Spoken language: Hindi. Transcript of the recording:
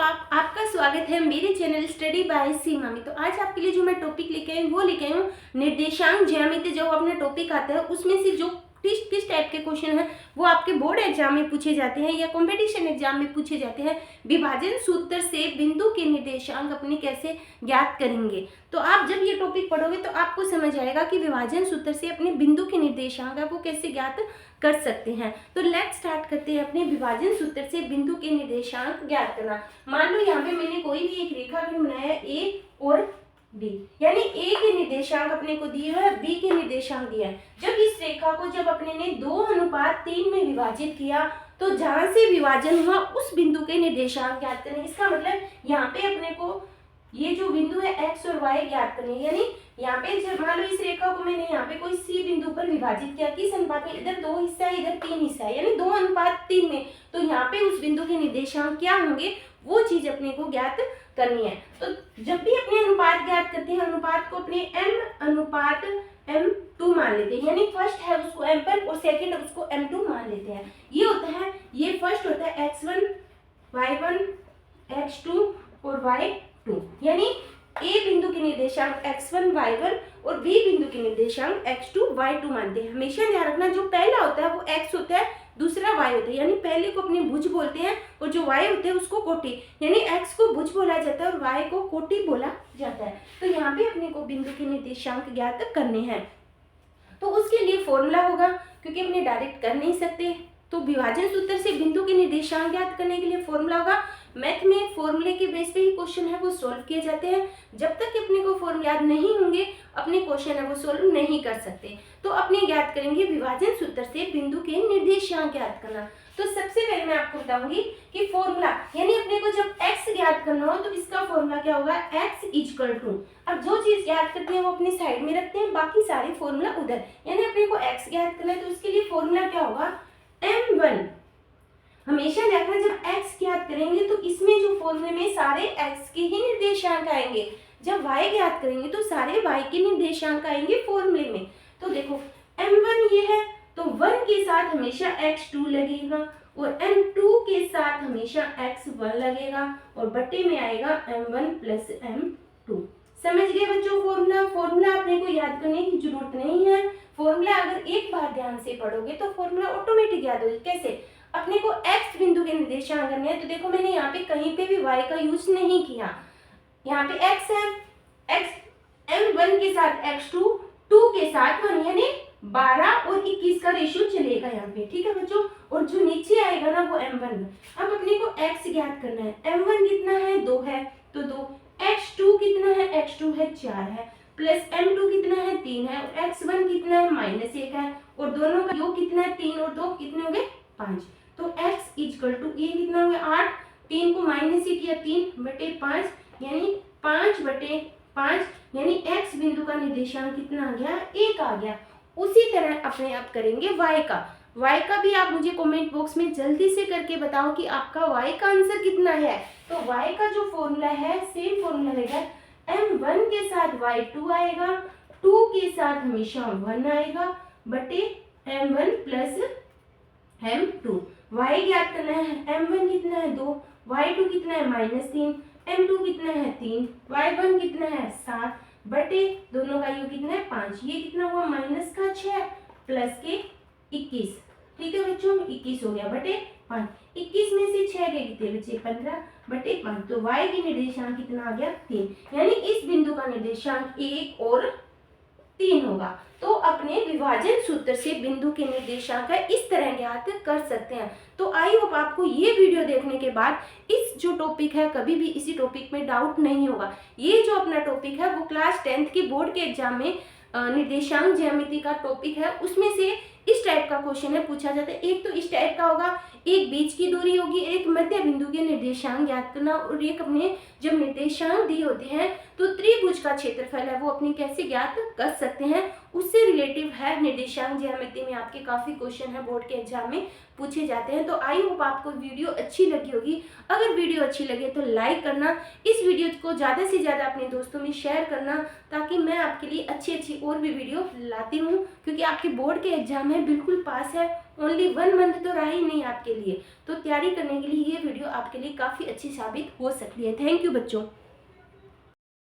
आपका स्वागत है मेरे चैनल स्टडी बाय सीमामी। तो आज आपके लिए जो मैं टॉपिक लेके आई हूँ वो लेके आई हूँ निर्देशांक ज्यामिति। जो अपना टॉपिक आता है उसमें से जो किस टाइप के क्वेश्चन हैं वो आपके बोर्ड एग्जाम में पूछे जाते हैं या कंपटीशन एग्जाम में पूछे जाते हैं। विभाजन सूत्र से बिंदु के निर्देशांक अपने कैसे ज्ञात करेंगे। तो आप जब ये टॉपिक पढ़ोगे तो आपको समझ आएगा कि विभाजन सूत्र से अपने बिंदु के निर्देशांक है वो कैसे ज्ञात कर सकते हैं। तो लेट्स स्टार्ट करते हैं अपने विभाजन सूत्र से बिंदु के निर्देशांक ज्ञात करना। मान लो यहाँ पे मैंने कोई भी एक रेखाखंड बनाया है ए और बी, यानी ए के निर्देशांक अपने को दिए हुए है, बी के निर्देशांक दिया है। जब इस रेखा को जब अपने ने 2:3 में विभाजित किया तो जहां से विभाजन हुआ उस बिंदु के निर्देशांक ज्ञात करें। इसका मतलब यहाँ पे अपने को ये जो बिंदु है एक्स और वाई ज्ञात करनी है। यानी यहाँ पे जब मान लो इस रेखा को मैंने यहाँ पे कोई सी बिंदु पर विभाजित किया, किस अनुपात में, इधर 2 हिस्सा है इधर 3 हिस्सा है, यानी 2:3 में, तो यहाँ पे उस बिंदु के निर्देशांक क्या होंगे वो चीज अपने को ज्ञात करनी है। तो जब भी अपने अनुपात ज्ञात करते हैं, अनुपात को अपने m/m2 मान लेते हैं, यानी फर्स्ट है उसको m1 और सेकंड है उसको m2 मान लेते हैं। ये होता है, ये फर्स्ट होता है x1 y1 x2 और y2, यानी ए बिंदु के निर्देशांक x1 y1 और बी बिंदु के निर्देशांक x2 y2 मानते हैं। हमेशा ध्यान रखना जो पहला होता है वो x होता है, दूसरा y होता है, यानी पहले को अपने भुज बोलते हैं और जो y होते हैं उसको कोटि, यानी x को भुज बोला जाता है और y को कोटि बोला जाता है। तो यहाँ पे अपने को बिंदु के निर्देशांक ज्ञात करने हैं। तो उसके लिए फॉर्मूला होगा, क्योंकि अपने डायरेक्ट कर नहीं सकते, तो विभाजन सूत्र से बिंदु के निर्देशांक ज्ञात करने के लिए फॉर्मूला होगा। मैथ में फॉर्मूले के बेस पे ही क्वेश्चन है वो सॉल्व किए जाते हैं। जब तक अपने को फॉर्मूला याद नहीं होंगे अपने क्वेश्चन है वो सॉल्व नहीं कर सकते। तो अपने ज्ञात करेंगे विभाजन सूत्र से बिंदु के निर्देशांक ज्ञात करना। तो सबसे पहले मैं आपको बताऊंगी कि फॉर्मूला, यानी अपने को जब x ज्ञात करना हो तो इसका फॉर्मूला क्या होगा, x = अब जो चीज ज्ञात करते हैं वो अपनी साइड में रखते हैं, बाकी सारे फॉर्मूला उधर, यानी अपने को x ज्ञात करना है तो उसके लिए फॉर्मूला क्या होगा, m1। हमेशा देखना जब x ज्ञात करेंगे तो इसमें जो फॉर्मूले में सारे x के ही निर्देशांक आएंगे, जब y ज्ञात करेंगे तो सारे y के निर्देशांक आएंगे फॉर्मूले में। तो देखो m1 ये है तो 1 के साथ हमेशा x2 लगेगा और m2 के साथ हमेशा x1 लगेगा और बट्टे में आएगा m1 + m2। समझ गए बच्चों फॉर्मूला अपने को याद करने की जरूरत नहीं है। फॉर्मूला अगर एक बार ध्यान से पढ़ोगे तो फॉर्मूला ऑटोमेटिक याद हो। कैसे, अपने को x बिंदु के निर्देशांक करने हैं, तो देखो मैंने यहाँ पे कहीं पे भी y का यूज नहीं किया, यहाँ पे x है, x m1 के साथ x2 2 के साथ 1, यानी 12 और 21 का रेशियो चलेगा यहाँ पे, ठीक है बच्चों। और जो नीचे आएगा ना वो m1। अब अपने को x ज्ञात करना है, m1 कितना है 2 है तो 2, x2 कितना है, x2 है 4 है, प्लस m2 कितना है 3 है और x1 कितना है -1 है, और दोनों का योग कितना है 3 और 2 कितने हो गए 5। तो x = ये कितना हो गया 8, 3 को माइनस ही किया 3/5, यानी 5/5, यानी x बिंदु का निर्देशांक कितना आ गया 1 आ गया। उसी तरह अपने आप करेंगे y का भी आप मुझे कमेंट बॉक्स में जल्दी से करके बताओ कि आपका y का आंसर कितना है। तो y का जो फॉर्मूला है सेम फॉर्मूला रहेगा, m1 के साथ y2 आएगा, 2 के साथ हमेशा 1 आएगा बटे m1 + m2। y ज्ञात करना है, m1 कितना है 2, y2 कितना है -3, m2 कितना है 3, y1 कितना है 7 बटे दोनों का योग कितना है 5। ये कितना हुआ -6 प्लस के 21, ठीक है बच्चों, 21 हो गया बटे 5। 21 में से 6 के कितने बचे 15 बटे 5। तो y की निर्देशांक कितना आ गया 3, यानी इस बिंदु का निर्देशांक 1 और 3 होगा। तो अपने विभाजन सूत्र से बिंदु के निर्देशांक इस तरह ज्ञात कर सकते हैं। तो आई होप आपको ये वीडियो देखने के बाद इस जो टॉपिक है कभी भी इसी टॉपिक में डाउट नहीं होगा। ये जो अपना टॉपिक है वो क्लास 10th की बोर्ड के एग्जाम में निर्देशांक ज्यामिति का टॉपिक है, उसमें से इस टाइप का क्वेश्चन है पूछा जाता है। एक तो इस टाइप का होगा, एक बीच की दूरी होगी, एक मध्य बिंदु के निर्देशांक ज्ञात करना, और एक अपने जब निर्देशांक दिए होते हैं तो त्रिभुज का क्षेत्रफल है वो अपने कैसे ज्ञात कर सकते हैं, उससे रिलेटिव है निर्देशांक ज्यामिति में आपके काफी क्वेश्चन है बोर्ड के एग्जाम में पूछे जाते हैं। तो आई होप आपको वीडियो अच्छी लगी होगी। अगर वीडियो अच्छी लगे तो लाइक करना, इस वीडियो को ज़्यादा से ज़्यादा अपने दोस्तों में शेयर करना, ताकि मैं आपके लिए अच्छी और भी वीडियो लाती हूँ, क्योंकि आपके बोर्ड के एग्जाम है बिल्कुल पास है ओनली 1 मंथ तो रहा ही नहीं आपके लिए, तो तैयारी करने के लिए ये वीडियो आपके लिए काफ़ी अच्छी साबित हो सकती है। थैंक यू बच्चों।